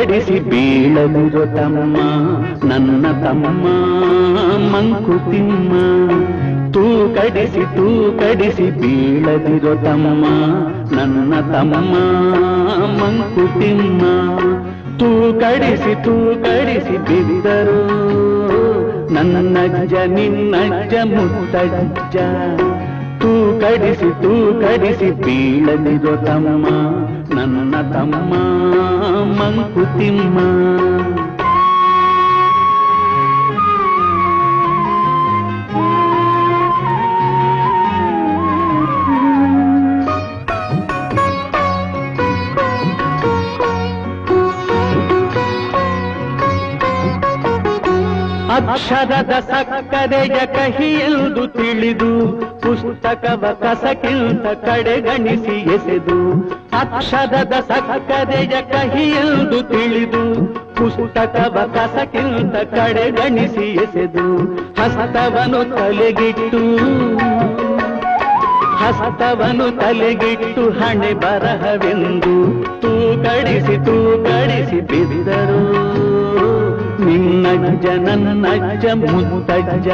ಕಡಿಸಿ ಬೀಳದಿರೋ ತಮ್ಮ ನನ್ನ ತಮ್ಮ ಮಂಕುತಿಮ್ಮ. ಕಡಿಸಿ ಬೀಳದಿರೋ ತಮ್ಮ ನನ್ನ ತಮ್ಮ ಮಂಕುತಿಮ್ಮ. ಕಡಿಸಿ ಬಿದ್ದರು ನನ್ನಜ್ಜ ನಿನ್ನಜ್ಜ ಮುತ್ತಜ್ಜ. ಕಡಿಸಿ ಬೀಳದಿರೋ ತಮ್ಮ ನನ್ನ ತಮ್ಮ ಮಂಕುತಿಮ್ಮ. ಅಕ್ಷರದ ಸಕ್ಕರೆಯ ಕಹಿಯೆಂದು ತಿಳಿದು ಪುಸ್ತಕವ ಕಸಕ್ಕಿಂತ ಕಡೆಗಣಿಸಿ ಎಸೆದು. ಅಕ್ಷರದ ಸಕ್ಕರೆಯ ಕಹಿಯೆಂದು ತಿಳಿದು ಪುಸ್ತಕವ ಕಸಕ್ಕಿಂತ ಕಡೆಗಣಿಸಿ ಎಸೆದು. ಹಸ್ತವನು ತಲೆಗಿಟ್ಟು ಹಣೆ ಬರಹವೆಂದು ತೂಕಡಿಸಿ ಬಿದ್ದರು ನಿನ್ನಜ್ಜ ನನ್ನಜ್ಜ ಮುತ್ತಜ್ಜ.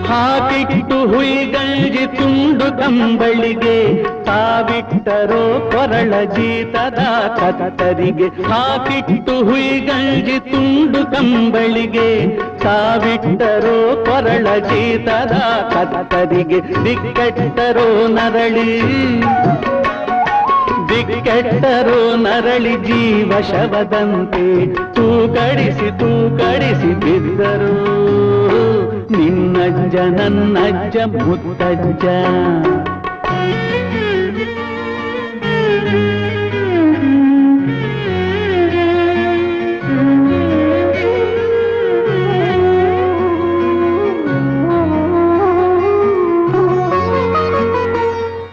ಹಾಕಿಟ್ಟು ಹುಯಿಗಂಜಿ ತುಂಡು ಕಂಬಳಿಗೆ ತಾವಿಟ್ಟರೋ ಕೊರಳ ಜೀತದ ಕತ್ತರಿಗೆ. ಹಾಕಿಟ್ಟು ಹುಯಿಗಂಜಿ ತುಂಡು ಕಂಬಳಿಗೆ ತಾವಿಟ್ಟರೋ ಕೊರಳ ಜೀತದ ಕತ್ತರಿಗೆ. ದಿಕ್ಕೆಟ್ಟರೋ ನರಳಿ ಜೀವ ಶವದಂತೆ ತೂಕಡಿಸಿ ಬಿದ್ದರು ನಿನ್ನಜ್ಜ ನನ್ನಜ್ಜ ಮುತ್ತಜ್ಜ.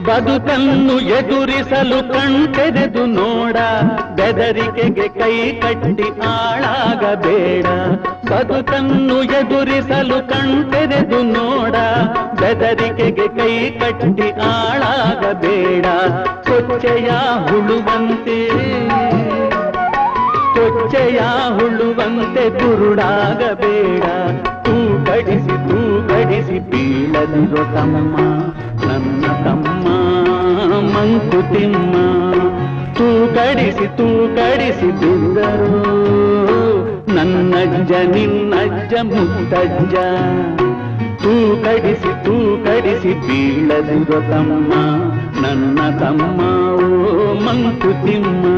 ಬದುಕನ್ನು ಎದುರಿಸಲು ಕಣ್ತೆರೆದು ನೋಡ, ಬೆದರಿಕೆಗೆ ಕೈ ಕಟ್ಟಿ ಆಳಾಗಬೇಡ. ಬದುಕನ್ನು ಎದುರಿಸಲು ಕಣ್ತೆರೆದು ನೋಡ, ಬೆದರಿಕೆಗೆ ಕೈ ಕಟ್ಟಿ ಆಳಾಗಬೇಡ. ಕೊಚ್ಚೆಯ ಹುಳುವಂತೆ ಕುರುಡಾಗಬೇಡ. ತೂಕಡಿಸಿ ಬೀಳದಿರೋ ತಮ್ಮ ನನ್ನ ತಮ್ಮ ಮಂಕುತಿಮ್ಮ. ತೂಕಡಿಸಿ ಬಿದ್ದರು ನನ್ನಜ್ಜ ನಿನ್ನಜ್ಜ ಮುತ್ತಜ್ಜ. ತೂಕಡಿಸಿ ಬೀಳದಿರೋ ತಮ್ಮ ನನ್ನ ತಮ್ಮ ಓ ಮಂಕುತಿಮ್ಮ.